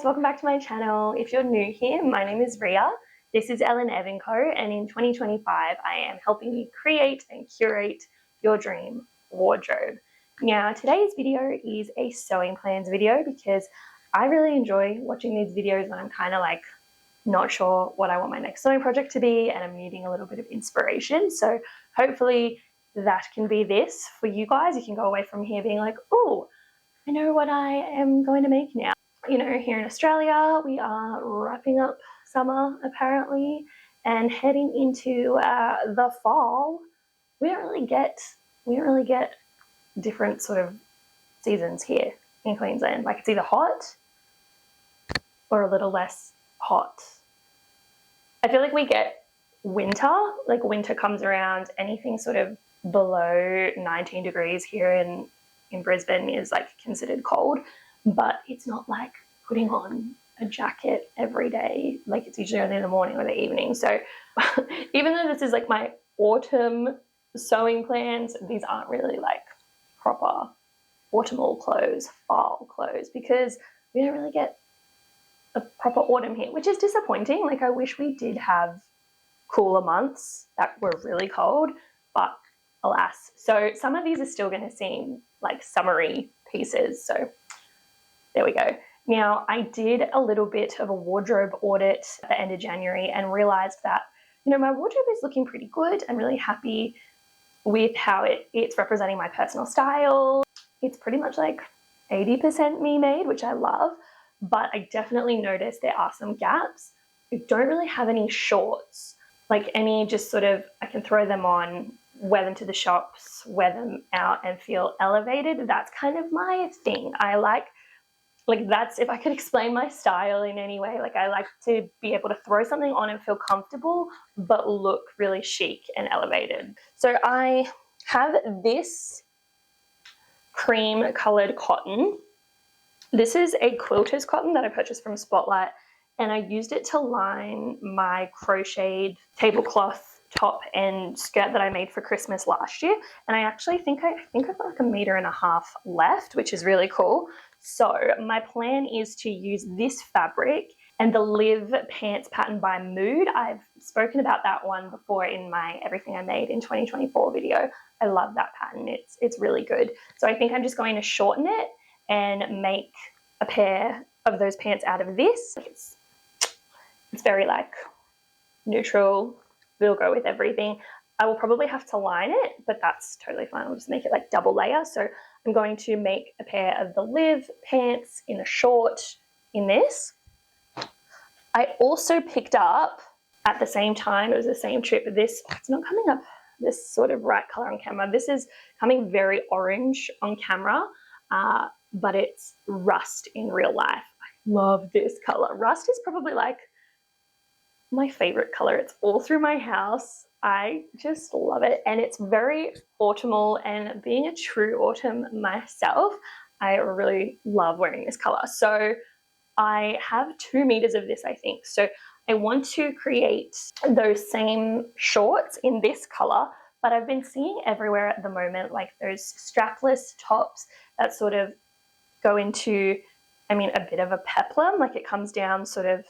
guys, welcome back to my channel. If you're new here, my name is Ria. This is Ellen Evan Co, and in 2025 I am helping you create and curate your dream wardrobe. Now today's video is a sewing plans video because I really enjoy watching these videos when I'm kind of like not sure what I want my next sewing project to be and I'm needing a little bit of inspiration. So hopefully that can be this for you guys. You can go away from here being like, oh, I know what I am going to make now. You know, here in Australia, we are wrapping up summer apparently and heading into the fall. We don't really get different sort of seasons here in Queensland. Like it's either hot or a little less hot. I feel like we get winter, like winter comes around, anything sort of below 19 degrees here in Brisbane is like considered cold, but it's not like putting on a jacket every day. Like it's usually only in the morning or the evening. So even though this is like my autumn sewing plans, these aren't really like proper autumnal clothes, fall clothes, because we don't really get a proper autumn here, which is disappointing. Like I wish we did have cooler months that were really cold, but alas. So some of these are still going to seem like summery pieces. So there we go. Now I did a little bit of a wardrobe audit at the end of January and realized that, you know, my wardrobe is looking pretty good. I'm really happy with how it's representing my personal style. It's pretty much like 80% me made, which I love, but I definitely noticed there are some gaps. I don't really have any shorts, like any just sort of, I can throw them on, wear them to the shops, wear them out and feel elevated. That's kind of my thing. I like that's, if I could explain my style in any way, like I like to be able to throw something on and feel comfortable, but look really chic and elevated. So I have this cream colored cotton. This is a quilter's cotton that I purchased from Spotlight, and I used it to line my crocheted tablecloth top and skirt that I made for Christmas last year. And I actually think I've got like 1.5 meters left, which is really cool. So my plan is to use this fabric and the Live Pants pattern by Mood. I've spoken about that one before in my Everything I Made in 2024 video. I love that pattern. It's really good. So I think I'm just going to shorten it and make a pair of those pants out of this. It's very like neutral. Will go with everything. I will probably have to line it, but that's totally fine. I'll just make it like double layer. So I'm going to make a pair of the Live pants in a short in this. I also picked up at the same time, it was the same trip, this, it's not coming up this sort of right color on camera. This is coming very orange on camera, but it's rust in real life. I love this color. Rust is probably like my favorite color. It's all through my house. I just love it, and it's very autumnal, and being a true autumn myself, I really love wearing this color. So I have 2 meters of this, I think. So I want to create those same shorts in this color, but I've been seeing everywhere at the moment like those strapless tops that sort of go into, I mean, a bit of a peplum, like it comes down sort of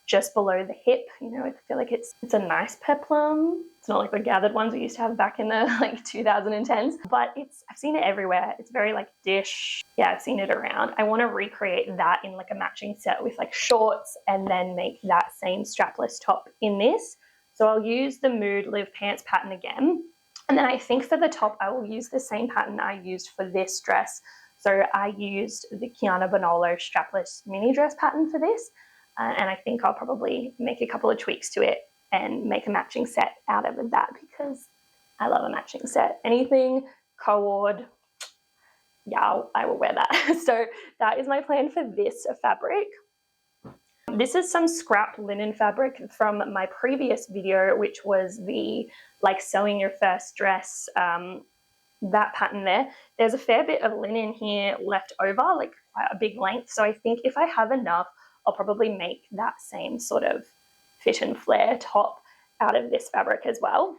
just below the hip. You know, I feel like it's a nice peplum. It's not like the gathered ones we used to have back in the like 2010s, but I've seen it everywhere. It's very like dish. Yeah, I've seen it around. I want to recreate that in like a matching set with like shorts and then make that same strapless top in this. So I'll use the Mood Live Pants pattern again. And then I think for the top, I will use the same pattern I used for this dress. So I used the Kiana Bonolo strapless mini dress pattern for this. And I think I'll probably make a couple of tweaks to it and make a matching set out of that because I love a matching set. Anything co-ord, yeah, I will wear that. So that is my plan for this fabric. This is some scrap linen fabric from my previous video, which was the like sewing your first dress, that pattern there. There's a fair bit of linen here left over, like quite a big length. So I think if I have enough, I'll probably make that same sort of fit and flare top out of this fabric as well.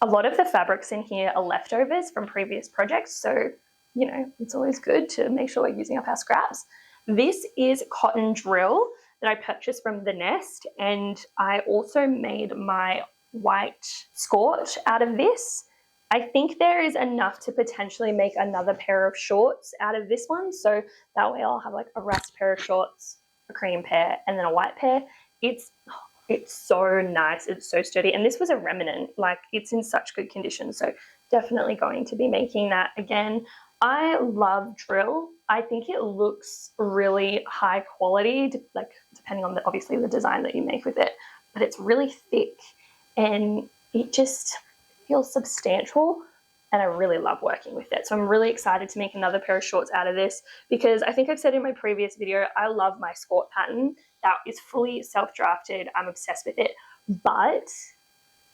A lot of the fabrics in here are leftovers from previous projects, so you know, it's always good to make sure we're using up our scraps. This is cotton drill that I purchased from The Nest, and I also made my white skirt out of this. I think there is enough to potentially make another pair of shorts out of this one, so that way I'll have like a rust pair of shorts, a cream pair, and then a white pair. It's so nice, it's so sturdy, and this was a remnant, like it's in such good condition, so definitely going to be making that again. I love drill. I think it looks really high quality, like depending on obviously the design that you make with it, but it's really thick and it just feels substantial, and I really love working with it. So I'm really excited to make another pair of shorts out of this, because I think I've said in my previous video, I love my skirt pattern. That is fully self-drafted. I'm obsessed with it, but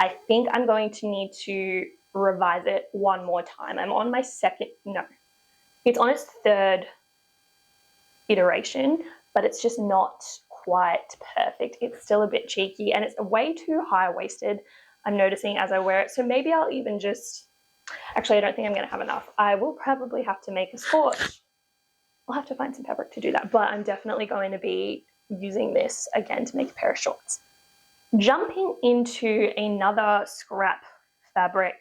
I think I'm going to need to revise it one more time. I'm on my it's on its third iteration, but it's just not quite perfect. It's still a bit cheeky and it's way too high-waisted, I'm noticing as I wear it. So maybe I'll even just, actually I don't think I'm going to have enough. I will probably have to make a skirt. I'll have to find some fabric to do that, but I'm definitely going to be using this again to make a pair of shorts. Jumping into another scrap fabric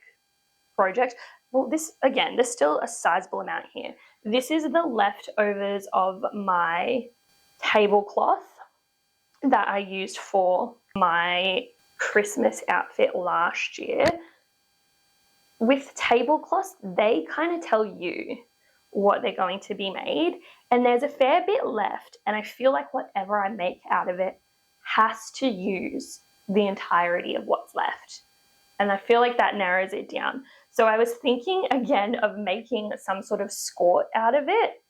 project. Well, this, again, there's still a sizable amount here. This is the leftovers of my tablecloth that I used for my Christmas outfit last year. With tablecloths, they kind of tell you what they're going to be made, and there's a fair bit left, and I feel like whatever I make out of it has to use the entirety of what's left, and I feel like that narrows it down. So I was thinking again of making some sort of skirt out of it.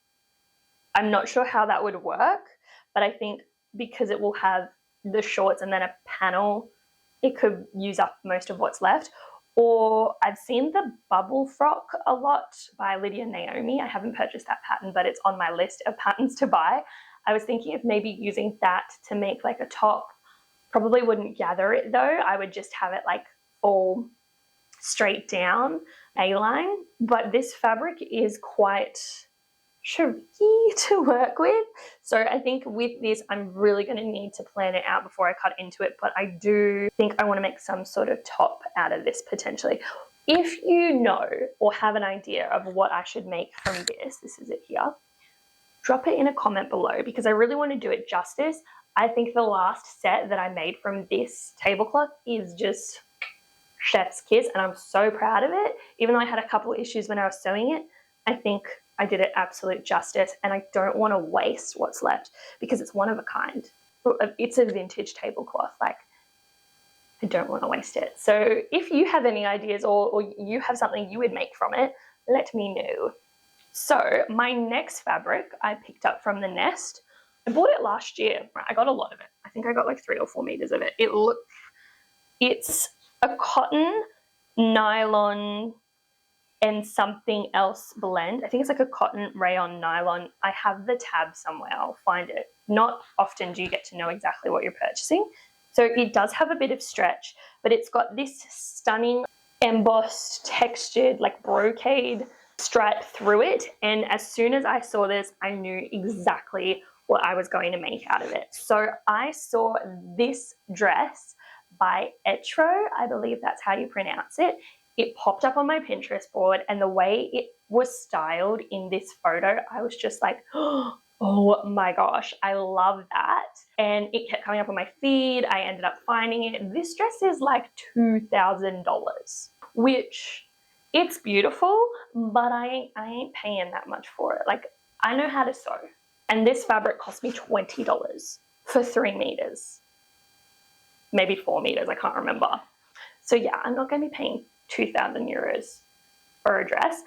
I'm not sure how that would work, but I think because it will have the shorts and then a panel, it could use up most of what's left. Or I've seen the bubble frock a lot by Lydia Naomi. I haven't purchased that pattern, but it's on my list of patterns to buy. I was thinking of maybe using that to make like a top. Probably wouldn't gather it though. I would just have it like all straight down A-line. But this fabric is quite tricky to work with. So I think with this, I'm really going to need to plan it out before I cut into it. But I do think I want to make some sort of top out of this potentially. If you know or have an idea of what I should make from this is it here, drop it in a comment below, because I really want to do it justice. I think the last set that I made from this tablecloth is just chef's kiss, and I'm so proud of it. Even though I had a couple of issues when I was sewing it, I think I did it absolute justice, and I don't want to waste what's left because it's one of a kind. It's a vintage tablecloth. Like, I don't want to waste it. So if you have any ideas or you have something you would make from it, let me know. So my next fabric I picked up from The Nest. I bought it last year. I got a lot of it. I think I got like 3 or 4 meters of it. It's a cotton, nylon, and something else blend. I think it's like a cotton rayon nylon. I have the tab somewhere. I'll find it. Not often do you get to know exactly what you're purchasing. So it does have a bit of stretch, but it's got this stunning embossed, textured, like brocade stripe through it. And as soon as I saw this, I knew exactly what I was going to make out of it. So I saw this dress by Etro, I believe that's how you pronounce it. It popped up on my Pinterest board, and the way it was styled in this photo, I was just like, oh my gosh, I love that. And it kept coming up on my feed. I ended up finding it. This dress is like $2,000, which it's beautiful, but I ain't paying that much for it. Like, I know how to sew. And this fabric cost me $20 for 3 meters. Maybe 4 meters, I can't remember. So yeah, I'm not going to be paying 2,000 euros for a dress,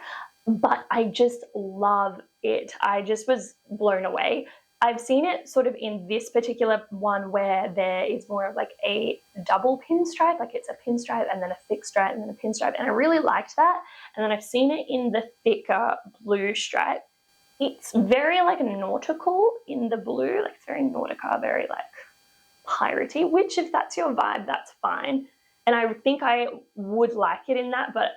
but I just love it. I just was blown away. I've seen it sort of in this particular one where there is more of like a double pinstripe, like it's a pinstripe and then a thick stripe and then a pinstripe, and I really liked that. And then I've seen it in the thicker blue stripe. It's very like nautical in the blue, like it's very nautica, very like piratey, which if that's your vibe, that's fine. And I think I would like it in that, but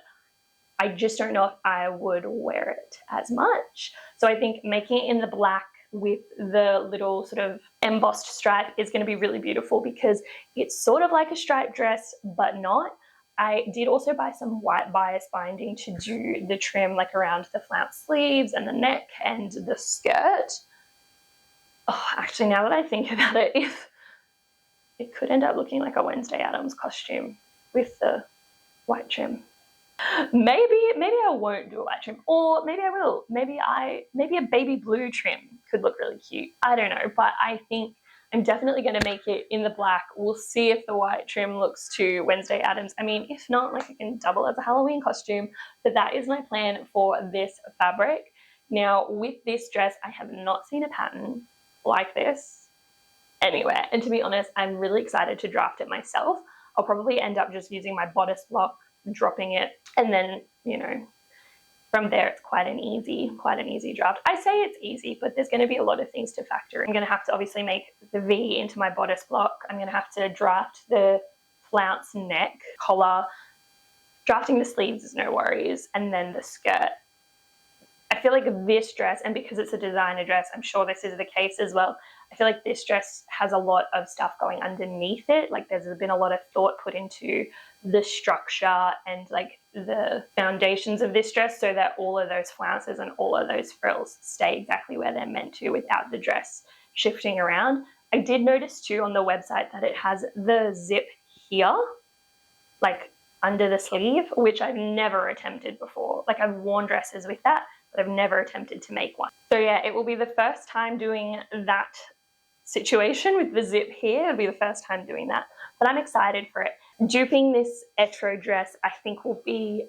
I just don't know if I would wear it as much. So I think making it in the black with the little sort of embossed stripe is going to be really beautiful because it's sort of like a striped dress, but not. I did also buy some white bias binding to do the trim like around the flounce sleeves and the neck and the skirt. Oh, actually, now that I think about it, if it could end up looking like a Wednesday Addams costume with the white trim. Maybe I won't do a white trim, or maybe I will. Maybe a baby blue trim could look really cute. I don't know, but I think I'm definitely going to make it in the black. We'll see if the white trim looks too Wednesday Addams. I mean, if not, like I can double as a Halloween costume, but that is my plan for this fabric. Now, with this dress, I have not seen a pattern like this anywhere, and to be honest, I'm really excited to draft it myself. I'll probably end up just using my bodice block, dropping it, and then, you know, from there it's quite an easy draft. I say it's easy, but there's going to be a lot of things to factor in. I'm going to have to obviously make the V into my bodice block. I'm going to have to draft the flounce neck, collar. Drafting the sleeves is no worries, and then the skirt. I feel like this dress, and because it's a designer dress, I'm sure this is the case as well, I feel like this dress has a lot of stuff going underneath it. Like there's been a lot of thought put into the structure and like the foundations of this dress so that all of those flounces and all of those frills stay exactly where they're meant to without the dress shifting around. I did notice too on the website that it has the zip here, like under the sleeve, which I've never attempted before. Like I've worn dresses with that, but I've never attempted to make one. So yeah, it will be the first time doing that situation with the zip here. It'll be the first time doing that, but I'm excited for it. Duping this Etro dress, I think, will be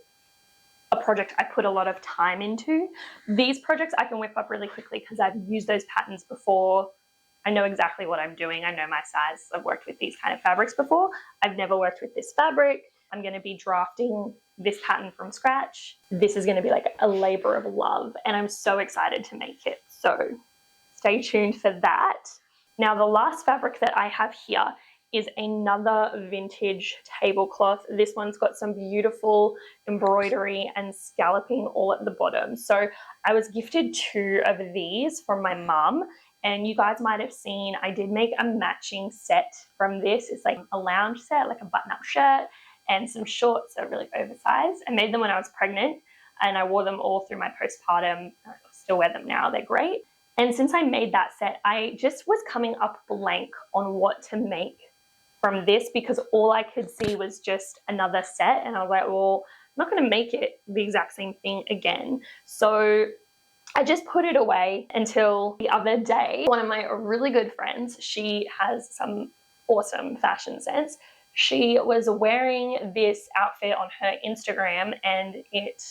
a project I put a lot of time into. These projects I can whip up really quickly because I've used those patterns before. I know exactly what I'm doing. I know my size. I've worked with these kind of fabrics before. I've never worked with this fabric. I'm going to be drafting this pattern from scratch. This is going to be like a labor of love, and I'm so excited to make it. So stay tuned for that. Now, the last fabric that I have here is another vintage tablecloth. This one's got some beautiful embroidery and scalloping all at the bottom. So I was gifted 2 of these from my mum, and you guys might have seen I did make a matching set from this. It's like a lounge set, like a button-up shirt and some shorts that are really oversized. I made them when I was pregnant, and I wore them all through my postpartum. I still wear them now. They're great. And since I made that set, I just was coming up blank on what to make from this because all I could see was just another set. And I was like, well, I'm not going to make it the exact same thing again. So I just put it away until the other day. One of my really good friends, she has some awesome fashion sense. She was wearing this outfit on her Instagram, and it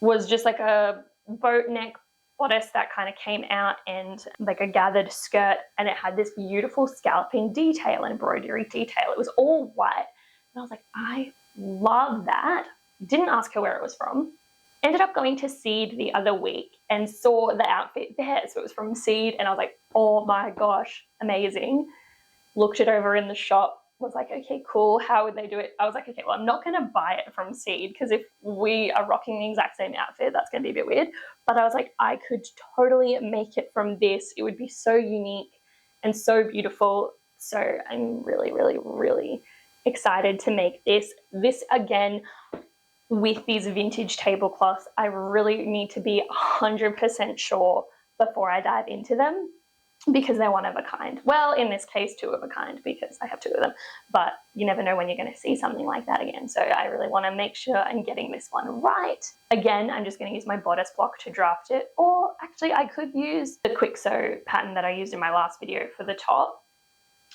was just like a boat neck bodice that kind of came out and like a gathered skirt, and it had this beautiful scalloping detail and embroidery detail. It was all white, and I was like, I love that. Didn't ask her where it was from. Ended up going to Seed the other week and saw the outfit there. So it was from Seed, and I was like, oh my gosh, amazing. Looked it over in the shop, was like, okay, cool, how would they do it? I was like, okay, well, I'm not going to buy it from Seed because if we are rocking the exact same outfit, that's going to be a bit weird. But I was like, I could totally make it from this. It would be so unique and so beautiful. So I'm really, really, really excited to make this. This, again, with these vintage tablecloths, I really need to be 100% sure before I dive into them, because they're one of a kind. Well, in this case, 2 of a kind, because I have 2 of them, but you never know when you're going to see something like that again. So I really want to make sure I'm getting this one right. Again, I'm just going to use my bodice block to draft it, or actually I could use the quick sew pattern that I used in my last video for the top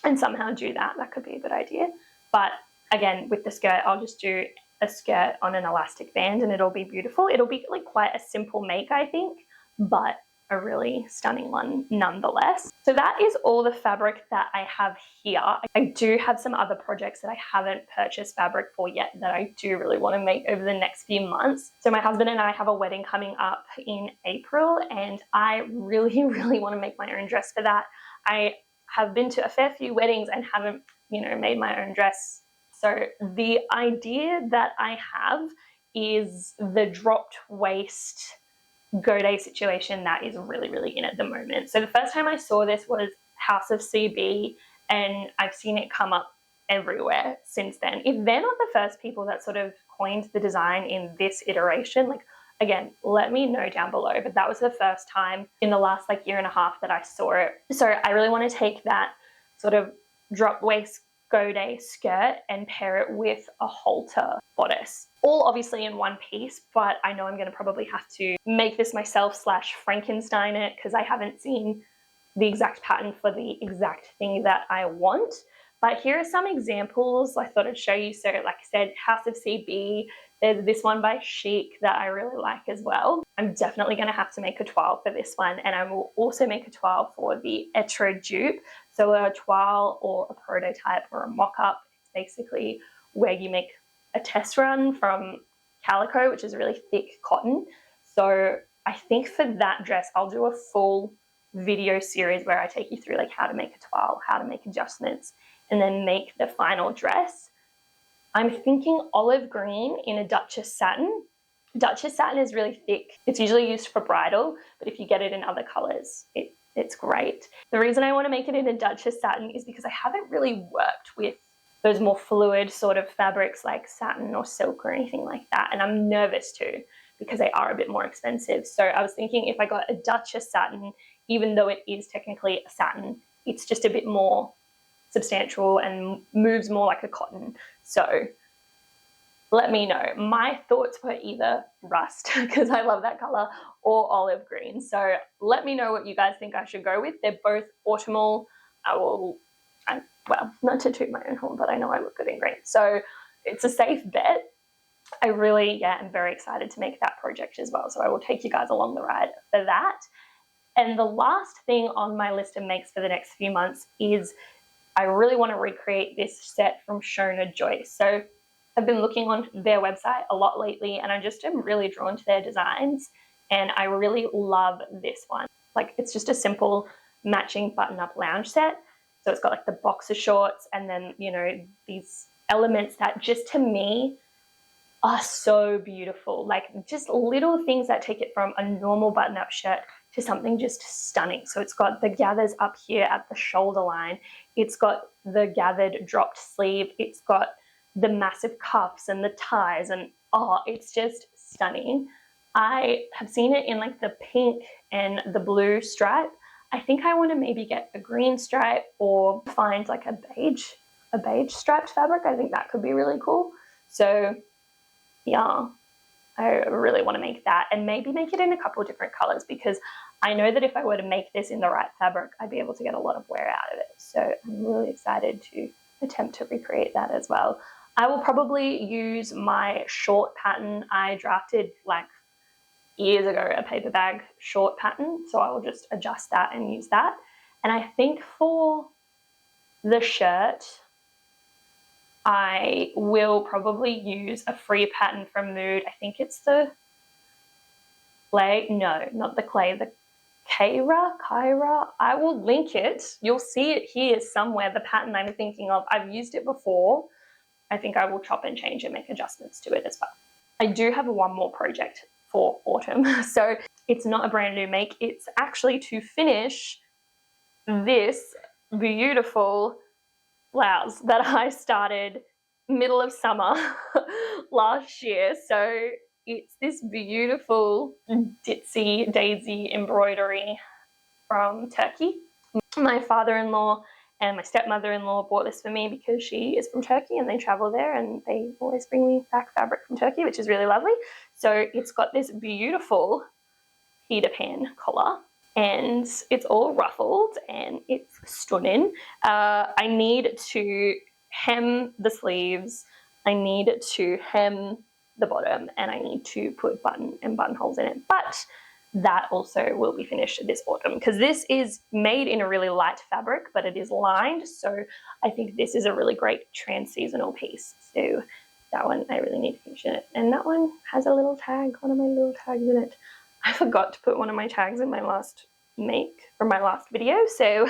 and somehow do that. That could be a good idea. But again, with the skirt, I'll just do a skirt on an elastic band and it'll be beautiful. It'll be like quite a simple make, I think, but a really stunning one nonetheless. So that is all the fabric that I have here. I do have some other projects that I haven't purchased fabric for yet that I do really want to make over the next few months. So my husband and I have a wedding coming up in April, and I really, really want to make my own dress for that. I have been to a fair few weddings and haven't, made my own dress. So the idea that I have is the dropped waist go day situation that is really, really in at the moment. So the first time I saw this was House of CB, and I've seen it come up everywhere since then. If they're not the first people that sort of coined the design in this iteration, like, again, let me know down below, but that was the first time in the last like year and a half that I saw it. So I really want to take that sort of drop waist go day skirt and pair it with a halter bodice, all obviously in one piece, but I know I'm going to probably have to make this myself / Frankenstein it, because I haven't seen the exact pattern for the exact thing that I want. But here are some examples I thought I'd show you. So like I said, House of CB, there's this one by Chic that I really like as well. I'm definitely going to have to make a toile for this one, and I will also make a toile for the Etro dupe. So a toile or a prototype or a mock-up, it's basically where you make a test run from calico, which is really thick cotton. So I think for that dress, I'll do a full video series where I take you through like how to make a toile, how to make adjustments, and then make the final dress. I'm thinking olive green in a Duchess satin. Duchess satin is really thick. It's usually used for bridal, but if you get it in other colors, it's great. The reason I want to make it in a Duchess satin is because I haven't really worked with those more fluid sort of fabrics like satin or silk or anything like that, and I'm nervous to, because they are a bit more expensive. So I was thinking if I got a Duchess satin, even though it is technically a satin, it's just a bit more substantial and moves more like a cotton. So let me know. My thoughts were either rust, because I love that color, or olive green. So let me know what you guys think I should go with. They're both autumnal. Well, not to toot my own horn, but I know I look good in green. So it's a safe bet. I really, am very excited to make that project as well. So I will take you guys along the ride for that. And the last thing on my list of makes for the next few months is I really want to recreate this set from Shona Joyce. So I've been looking on their website a lot lately, and I just am really drawn to their designs, and I really love this one. Like, it's just a simple matching button-up lounge set. So it's got like the boxer shorts and then, you know, these elements that just to me are so beautiful. Like just little things that take it from a normal button-up shirt to something just stunning. So it's got the gathers up here at the shoulder line. It's got the gathered dropped sleeve. It's got the massive cuffs and the ties, and it's just stunning. I have seen it in like the pink and the blue stripe. I think I want to maybe get a green stripe or find like a beige striped fabric. I think that could be really cool. So yeah, I really want to make that, and maybe make it in a couple of different colors, because I know that if I were to make this in the right fabric, I'd be able to get a lot of wear out of it. So I'm really excited to attempt to recreate that as well. I will probably use my short pattern. I drafted like years ago a paper bag short pattern, so I will just adjust that and use that. And I think for the shirt, I will probably use a free pattern from Mood. I think it's the clay, no, not the clay, the Kyra. I will link it. You'll see it here somewhere, the pattern I'm thinking of. I've used it before. I think I will chop and change and make adjustments to it as well. I do have one more project for autumn. So it's not a brand new make. It's actually to finish this beautiful blouse that I started middle of summer last year. So it's this beautiful ditzy daisy embroidery from Turkey. My father-in-law and my stepmother-in-law bought this for me because she is from Turkey and they travel there, and they always bring me back fabric from Turkey, which is really lovely. So it's got this beautiful Peter Pan collar, and it's all ruffled and it's stunning. I need to hem the sleeves, I need to hem the bottom, and I need to put buttonholes in it. But that also will be finished this autumn, because this is made in a really light fabric, but it is lined. So I think this is a really great trans-seasonal piece. So that one, I really need to finish it. And that one has a little tag, one of my little tags in it. I forgot to put one of my tags in my last make from my last video. So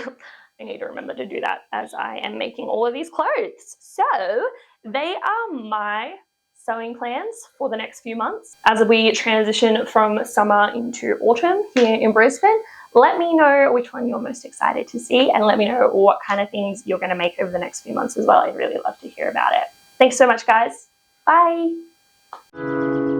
I need to remember to do that as I am making all of these clothes. So they are my sewing plans for the next few months as we transition from summer into autumn here in Brisbane. Let me know which one you're most excited to see, and let me know what kind of things you're going to make over the next few months as well. I'd really love to hear about it. Thanks so much, guys. Bye.